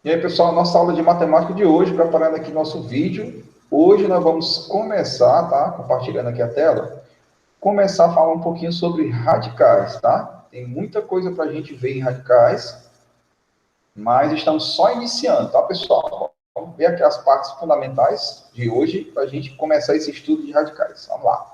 E aí, pessoal, nossa aula de matemática de hoje, preparando aqui nosso vídeo. Hoje nós vamos começar, tá? Compartilhando aqui a tela. Começar a falar um pouquinho sobre radicais, tá? Tem muita coisa para a gente ver em radicais, mas estamos só iniciando, tá, pessoal? Vamos ver aqui as partes fundamentais de hoje para a gente começar esse estudo de radicais. Vamos lá.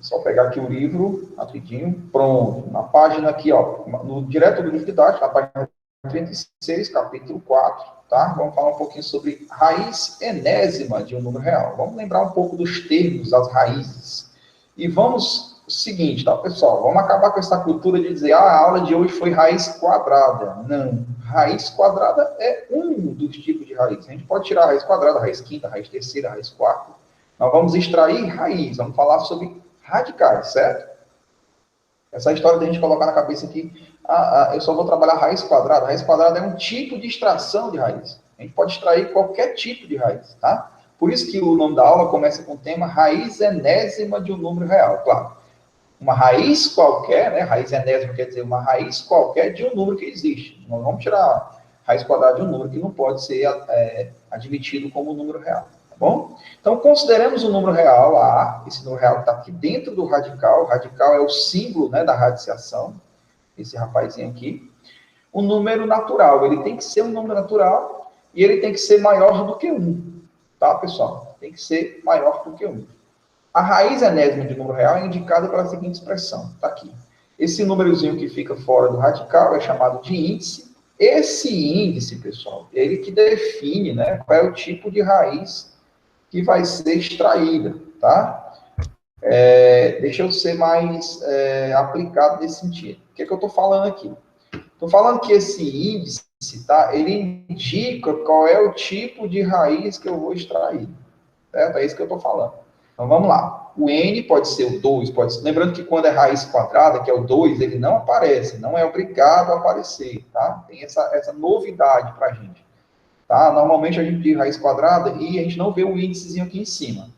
Só pegar aqui o livro, rapidinho, pronto. Na página aqui, ó, direto do livro didático, na página 36, capítulo 4, tá? Vamos falar um pouquinho sobre raiz enésima de um número real. Vamos lembrar um pouco dos termos, das raízes. E vamos, o seguinte, tá, pessoal? Vamos acabar com essa cultura de dizer, a aula de hoje foi raiz quadrada. Não, raiz quadrada é um dos tipos de raiz. A gente pode tirar a raiz quadrada, a raiz quinta, a raiz terceira, a raiz quarta. Nós vamos extrair raiz, vamos falar sobre radicais, certo? Essa história da gente colocar na cabeça que eu só vou trabalhar raiz quadrada. Raiz quadrada é um tipo de extração de raiz. A gente pode extrair qualquer tipo de raiz, tá? Por isso que o nome da aula começa com o tema raiz enésima de um número real. Claro, uma raiz qualquer, né? Raiz enésima quer dizer uma raiz qualquer de um número que existe. Nós vamos tirar raiz quadrada de um número que não pode ser admitido como um número real. Tá bom? Então, consideremos o número real, A, esse número real que está aqui dentro do radical. O radical é o símbolo, né, da radiciação, esse rapazinho aqui. O número natural, ele tem que ser um número natural e ele tem que ser maior do que 1. Tá, pessoal? Tem que ser maior do que 1. A raiz enésima de número real é indicada pela seguinte expressão. Está aqui. Esse númerozinho que fica fora do radical é chamado de índice. Esse índice, pessoal, ele que define, né, qual é o tipo de raiz que vai ser extraída, tá? Deixa eu ser mais aplicado nesse sentido. O que é que eu estou falando aqui? Estou falando que esse índice, tá? Ele indica qual é o tipo de raiz que eu vou extrair, certo? É isso que eu estou falando. Então, vamos lá. O n pode ser o 2, pode ser... Lembrando que quando é raiz quadrada, que é o 2, ele não aparece, não é obrigado a aparecer, tá? Tem essa novidade para a gente. Tá? Normalmente a gente diz raiz quadrada e a gente não vê o índicezinho aqui em cima.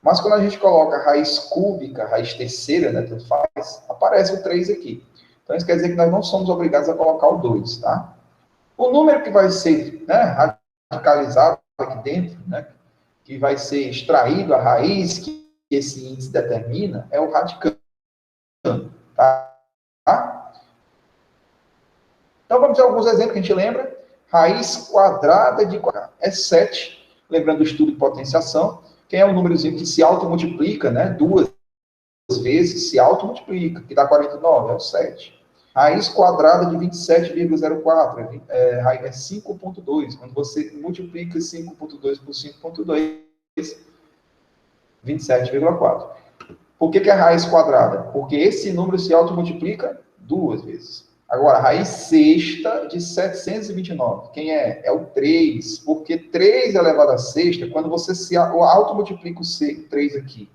Mas quando a gente coloca raiz cúbica, raiz terceira, né, tanto faz, aparece o 3 aqui. Então isso quer dizer que nós não somos obrigados a colocar o 2, tá? O número que vai ser, né, radicalizado aqui dentro, né, que vai ser extraído a raiz que esse índice determina, é o radicando, tá? Então vamos ter alguns exemplos que a gente lembra. Raiz quadrada de 4 é 7. Lembrando do estudo de potenciação, que é um númerozinho que se automultiplica, né? Duas vezes se automultiplica, que dá 49, é o 7. Raiz quadrada de 27,04 é 5,2. Quando você multiplica 5,2 por 5,2, 27,4. Por que é raiz quadrada? Porque esse número se automultiplica duas vezes. Agora, raiz sexta de 729. Quem é? É o 3. Porque 3 elevado a sexta, quando você se automultiplica o 3 aqui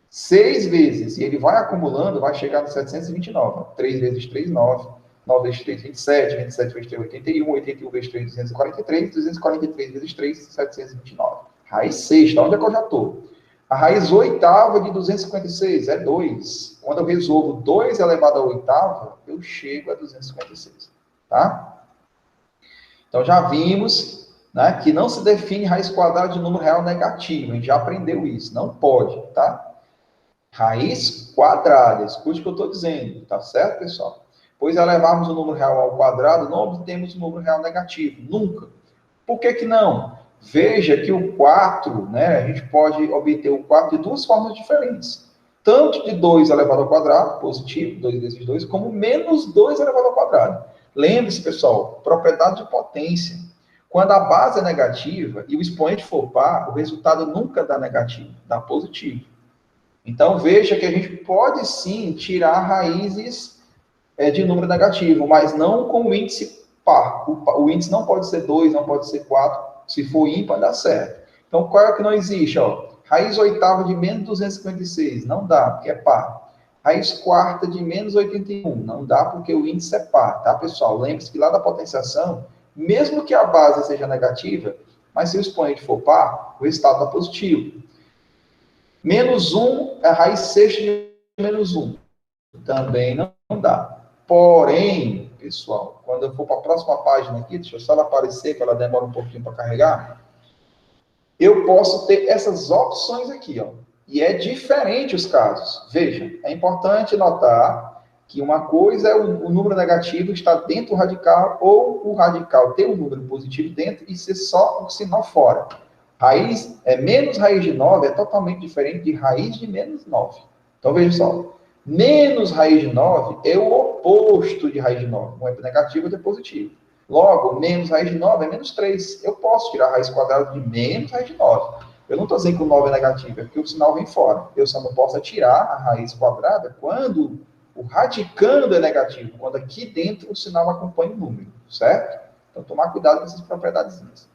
6 vezes, e ele vai acumulando, vai chegar no 729. 3 vezes 3, 9. 9 vezes 3, 27. 27 vezes 3, 81. 81 vezes 3, 243. 243 vezes 3, 729. Raiz sexta, onde é que eu já estou? A raiz oitava de 256 é 2. Quando eu resolvo 2 elevado à oitava, eu chego a 256. Tá? Então, já vimos, né, que não se define raiz quadrada de número real negativo. A gente já aprendeu isso. Não pode, tá? Raiz quadrada. Escute o que eu estou dizendo. Tá certo, pessoal? Pois elevarmos o número real ao quadrado, não obtemos o número real negativo. Nunca. Por que que não? Veja que o 4, né, a gente pode obter o 4 de duas formas diferentes. Tanto de 2 elevado ao quadrado, positivo, 2 vezes 2, como menos 2 elevado ao quadrado. Lembre-se, pessoal, propriedade de potência. Quando a base é negativa e o expoente for par, o resultado nunca dá negativo, dá positivo. Então, veja que a gente pode sim tirar raízes de número negativo, mas não com o índice par. O índice não pode ser 2, não pode ser 4. Se for ímpar, dá certo. Então, qual é que não existe? Ó? Raiz oitava de menos 256, não dá, porque é par. Raiz quarta de menos 81, não dá, porque o índice é par, tá, pessoal? Lembre-se que lá da potenciação, mesmo que a base seja negativa, mas se o expoente for par, o resultado está positivo. Menos 1 é a raiz sexta de menos 1. Também não dá. Porém, pessoal, quando eu for para a próxima página aqui, deixa eu só ela aparecer, que ela demora um pouquinho para carregar, eu posso ter essas opções aqui, ó. E é diferente os casos. Veja, é importante notar que uma coisa é o número negativo estar dentro do radical, ou o radical ter um número positivo dentro e ser só um sinal fora. Menos raiz de 9 é totalmente diferente de raiz de menos 9. Então, veja só. Menos raiz de 9 é o oposto de raiz de 9. Um é negativo, outro é positivo. Logo, menos raiz de 9 é menos 3. Eu posso tirar a raiz quadrada de menos raiz de 9. Eu não estou dizendo que o 9 é negativo, é porque o sinal vem fora. Eu só não posso tirar a raiz quadrada quando o radicando é negativo, quando aqui dentro o sinal acompanha o número, certo? Então, tomar cuidado com essas propriedadezinhas.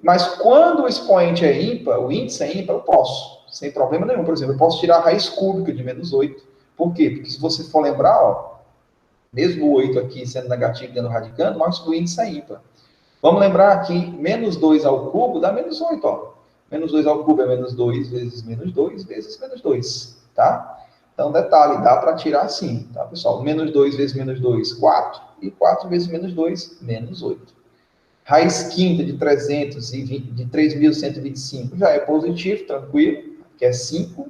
Mas quando o expoente é ímpar, o índice é ímpar, eu posso, sem problema nenhum. Por exemplo, eu posso tirar a raiz cúbica de menos 8. Por quê? Porque se você for lembrar, ó, mesmo o 8 aqui sendo negativo dentro do radicando, mas o índice é ímpar. Vamos lembrar que menos 2 ao cubo dá menos 8, ó. Menos 2 ao cubo é menos 2 vezes menos 2 vezes menos 2, tá? Então, detalhe, dá para tirar sim, tá, pessoal? Menos 2 vezes menos 2, 4. E 4 vezes menos 2, menos 8. Raiz quinta de 3.125 já é positivo, tranquilo, que é 5.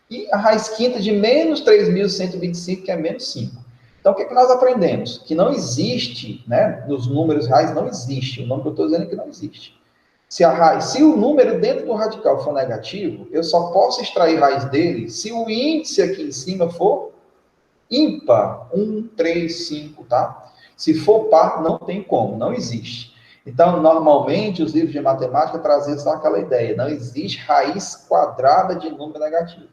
E a raiz quinta de menos 3.125, que é menos 5. Então, o que nós aprendemos? Que não existe, né? Nos números reais não existe. O nome que eu estou dizendo é que não existe. Se o número dentro do radical for negativo, eu só posso extrair raiz dele se o índice aqui em cima for ímpar. 1, 3, 5, tá? Se for par, não tem como, não existe. Então, normalmente, os livros de matemática traziam só aquela ideia. Não existe raiz quadrada de número negativo.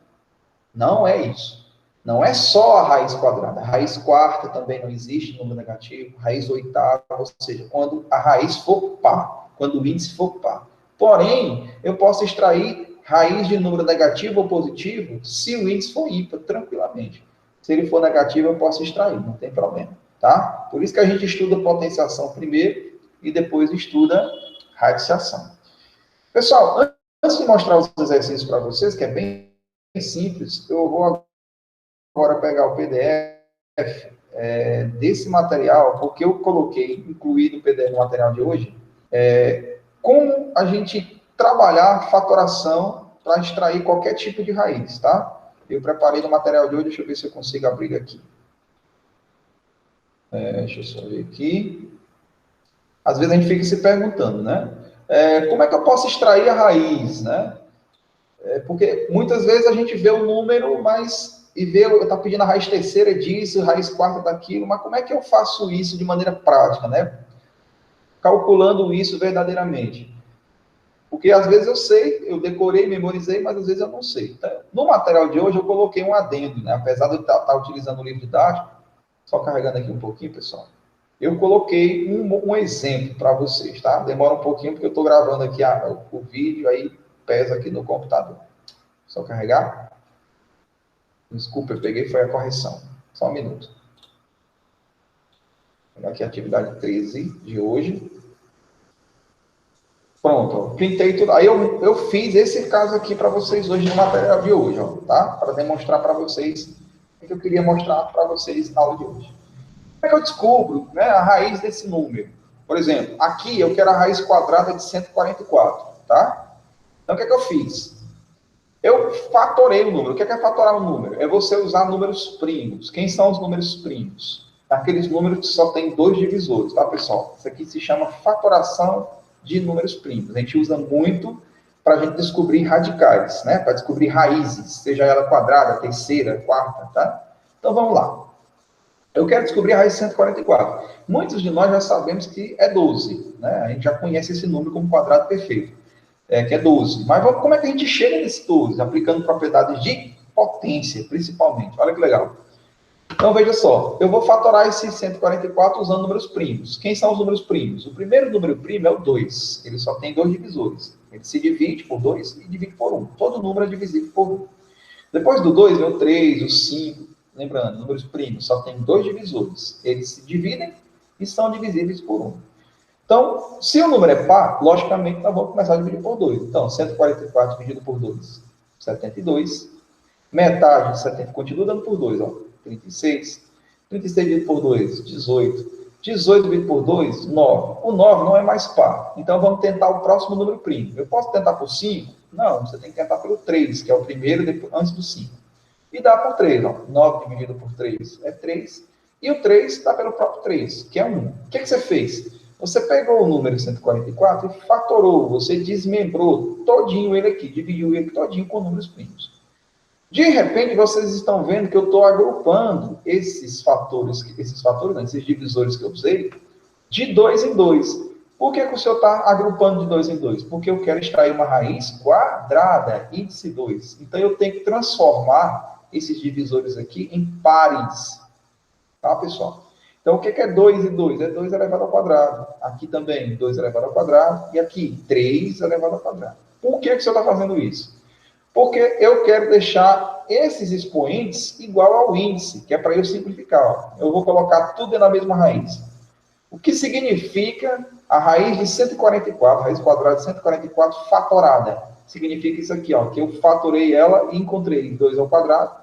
Não é isso. Não é só a raiz quadrada. A raiz quarta também não existe número negativo. Raiz oitava, ou seja, quando a raiz for par, quando o índice for par. Porém, eu posso extrair raiz de número negativo ou positivo se o índice for ímpar, tranquilamente. Se ele for negativo, eu posso extrair, não tem problema, tá? Por isso que a gente estuda potenciação primeiro e depois estuda radiciação. Pessoal, antes de mostrar os exercícios para vocês, que é bem simples, eu vou agora pegar o PDF desse material, porque eu coloquei, incluído o PDF no material de hoje, como a gente trabalhar fatoração para extrair qualquer tipo de raiz, tá? Eu preparei no material de hoje, deixa eu ver se eu consigo abrir aqui. Deixa eu só ver aqui. Às vezes a gente fica se perguntando, né? Como é que eu posso extrair a raiz, né? Porque muitas vezes a gente vê o número, mas está pedindo a raiz terceira disso, raiz quarta daquilo, mas como é que eu faço isso de maneira prática, né? Calculando isso verdadeiramente. Porque às vezes eu sei, eu decorei, memorizei, mas às vezes eu não sei. Então, no material de hoje eu coloquei um adendo, né? Apesar de eu estar utilizando o livro didático, só carregando aqui um pouquinho, pessoal. Eu coloquei um exemplo para vocês, tá? Demora um pouquinho porque eu estou gravando aqui o vídeo, aí pesa aqui no computador. Só carregar. Desculpa, eu peguei, foi a correção. Só um minuto. Vou pegar aqui a atividade 13 de hoje. Pronto, ó, printei tudo. Aí eu fiz esse caso aqui para vocês hoje no material de hoje, ó, tá? Para demonstrar para vocês o que eu queria mostrar para vocês na aula de hoje. Como é que eu descubro, né, a raiz desse número? Por exemplo, aqui eu quero a raiz quadrada de 144, tá? Então, o que é que eu fiz? Eu fatorei o número. O que é fatorar o número? É você usar números primos. Quem são os números primos? Aqueles números que só tem 2 divisores, tá, pessoal? Isso aqui se chama fatoração de números primos. A gente usa muito para a gente descobrir radicais, né? Para descobrir raízes, seja ela quadrada, terceira, quarta, tá? Então, vamos lá. Eu quero descobrir a raiz de 144. Muitos de nós já sabemos que é 12, né? A gente já conhece esse número como quadrado perfeito, que é 12. Mas como é que a gente chega nesse 12? Aplicando propriedades de potência, principalmente. Olha que legal. Então, veja só. Eu vou fatorar esse 144 usando números primos. Quem são os números primos? O primeiro número primo é o 2. Ele só tem 2 divisores. Ele se divide por 2 e divide por 1. Todo número é divisível por 1. Depois do 2 vem o 3, o 5. Lembrando, números primos só tem 2 divisores. Eles se dividem e são divisíveis por 1. Então, se o número é par, logicamente, nós vamos começar a dividir por 2. Então, 144 dividido por 2, 72. Metade de 70, continua dando por 2, ó, 36. 36 dividido por 2, 18. 18 dividido por 2, 9. O 9 não é mais par. Então, vamos tentar o próximo número primo. Eu posso tentar por 5? Não, você tem que tentar pelo 3, que é o primeiro depois, antes do 5. E dá por 3. Ó. 9 dividido por 3 é 3. E o 3 dá pelo próprio 3, que é 1. O que você fez? Você pegou o número 144 e fatorou. Você desmembrou todinho ele aqui. Dividiu ele todinho com números primos. De repente, vocês estão vendo que eu estou agrupando esses fatores não, esses divisores que eu usei, de 2 em 2. Por que o senhor está agrupando de 2 em 2? Porque eu quero extrair uma raiz quadrada, índice 2. Então, eu tenho que transformar esses divisores aqui em pares. Tá, pessoal? Então, o que é 2 e 2? É 2 elevado ao quadrado. Aqui também, 2 elevado ao quadrado. E aqui, 3 elevado ao quadrado. Por que o senhor está fazendo isso? Porque eu quero deixar esses expoentes igual ao índice, que é para eu simplificar. Ó. Eu vou colocar tudo na mesma raiz. O que significa a raiz de 144, raiz quadrada de 144 fatorada? Significa isso aqui, ó, que eu fatorei ela e encontrei 2 ao quadrado,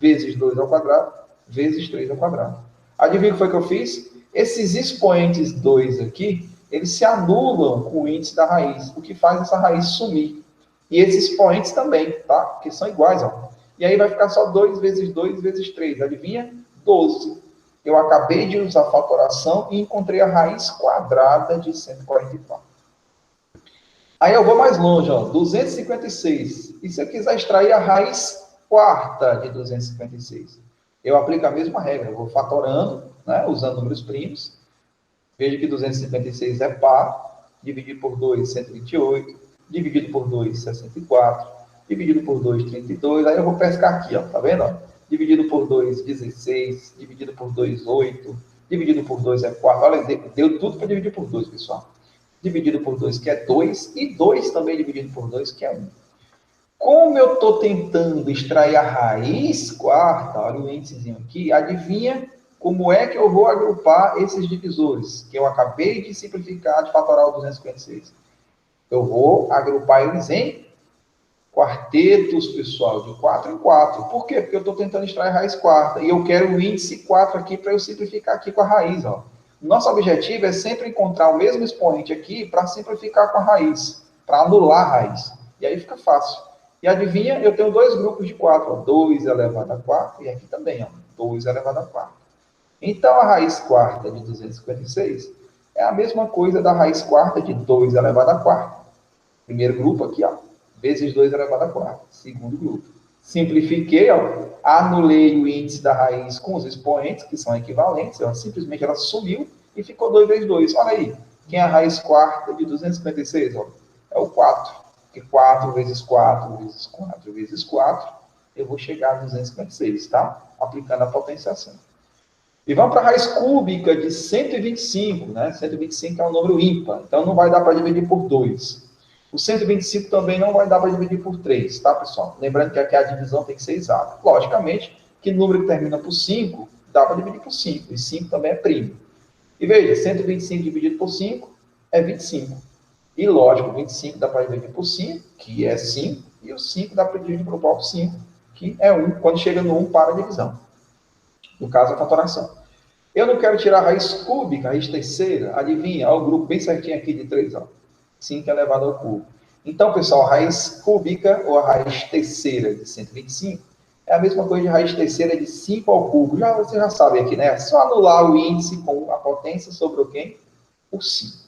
vezes 2 ao quadrado, vezes 3 ao quadrado. Adivinha o que foi que eu fiz? Esses expoentes 2 aqui, eles se anulam com o índice da raiz, o que faz essa raiz sumir. E esses expoentes também, tá? Porque são iguais, ó. E aí vai ficar só 2 vezes 2 vezes 3. Adivinha? 12. Eu acabei de usar a fatoração e encontrei a raiz quadrada de 144. Aí eu vou mais longe, ó. 256. E se eu quiser extrair a raiz quarta de 256? Eu aplico a mesma regra. Eu vou fatorando, né? Usando números primos. Veja que 256 é par. Dividido por 2, 128. Dividido por 2, 64. Dividido por 2, 32. Aí eu vou pescar aqui, ó. Tá vendo? Ó? Dividido por 2, 16. Dividido por 2, 8. Dividido por 2 é 4. Olha, deu tudo para dividir por 2, pessoal. Dividido por 2, que é 2. E 2 também dividido por 2, que é 1. Como eu estou tentando extrair a raiz quarta, olha o índicezinho aqui, adivinha como é que eu vou agrupar esses divisores, que eu acabei de simplificar, de fatorar o 256. Eu vou agrupar eles em quartetos, pessoal, de 4 em 4. Por quê? Porque eu estou tentando extrair a raiz quarta. E eu quero o índice 4 aqui para eu simplificar aqui com a raiz. Ó. Nosso objetivo é sempre encontrar o mesmo expoente aqui para simplificar com a raiz, para anular a raiz. E aí fica fácil. E adivinha, eu tenho dois grupos de 4. Ó, 2 elevado a 4 e aqui também, ó, 2 elevado a 4. Então, a raiz quarta de 256 é a mesma coisa da raiz quarta de 2 elevado a 4. Primeiro grupo aqui, ó, vezes 2 elevado a 4. Segundo grupo. Simplifiquei, ó, anulei o índice da raiz com os expoentes, que são equivalentes, ó, simplesmente ela sumiu e ficou 2 vezes 2. Olha aí, quem é a raiz quarta de 256? Ó, é o 4. Porque 4 vezes 4 vezes 4 vezes 4, eu vou chegar a 256, tá? Aplicando a potenciação. E vamos para a raiz cúbica de 125, né? 125 é um número ímpar, então não vai dar para dividir por 2. O 125 também não vai dar para dividir por 3, tá, pessoal? Lembrando que aqui a divisão tem que ser exata. Logicamente, que número que termina por 5, dá para dividir por 5, e 5 também é primo. E veja, 125 dividido por 5 é 25. E lógico, 25 dá para dividir por 5, que é 5, e o 5 dá para dividir pelo próprio 5, que é 1. Quando chega no 1, para a divisão. No caso, a fatoração. Eu não quero tirar a raiz cúbica, a raiz terceira. Adivinha? Olha o grupo bem certinho aqui de 3. Ó. 5 elevado ao cubo. Então, pessoal, a raiz cúbica ou a raiz terceira de 125 é a mesma coisa de raiz terceira de 5 ao cubo. Você já sabe aqui, né? É só anular o índice com a potência sobre o quê? O 5.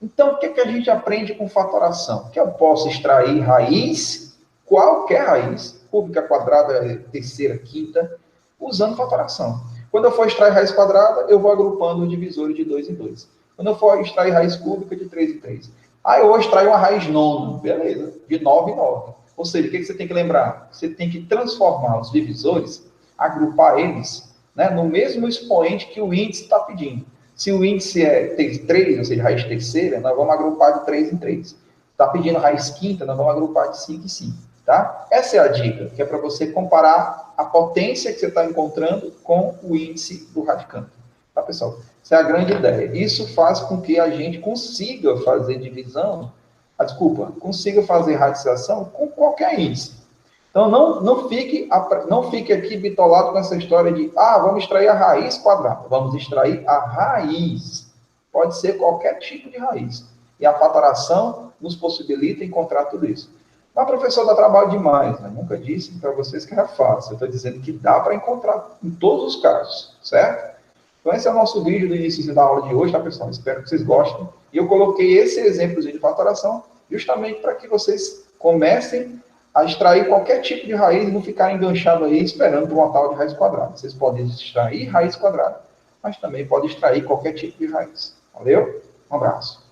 Então, o que a gente aprende com fatoração? Que eu posso extrair raiz, qualquer raiz, cúbica, quadrada, terceira, quinta, usando fatoração. Quando eu for extrair raiz quadrada, eu vou agrupando os divisores de 2 em 2. Quando eu for extrair raiz cúbica, de 3 em 3. Aí eu vou extrair uma raiz nona, beleza, de 9 em 9. Ou seja, o que você tem que lembrar? Você tem que transformar os divisores, agrupar eles, né, no mesmo expoente que o índice está pedindo. Se o índice é 3, ou seja, raiz terceira, nós vamos agrupar de 3 em 3. Está pedindo raiz quinta, nós vamos agrupar de 5 em 5. Tá? Essa é a dica, que é para você comparar a potência que você está encontrando com o índice do radicando. Tá, pessoal? Essa é a grande ideia. Isso faz com que a gente consiga fazer divisão, consiga fazer radiciação com qualquer índice. Então, não fique aqui bitolado com essa história de, vamos extrair a raiz quadrada. Vamos extrair a raiz. Pode ser qualquer tipo de raiz. E a fatoração nos possibilita encontrar tudo isso. Mas, professor, dá trabalho demais. Né? Nunca disse para vocês que era fácil. Eu estou dizendo que dá para encontrar em todos os casos, certo? Então, esse é o nosso vídeo do início da aula de hoje, tá, pessoal? Espero que vocês gostem. E eu coloquei esse exemplo de fatoração justamente para que vocês comecem a extrair qualquer tipo de raiz e não ficarem enganchados aí esperando por uma tal de raiz quadrada. Vocês podem extrair raiz quadrada, mas também podem extrair qualquer tipo de raiz. Valeu? Um abraço.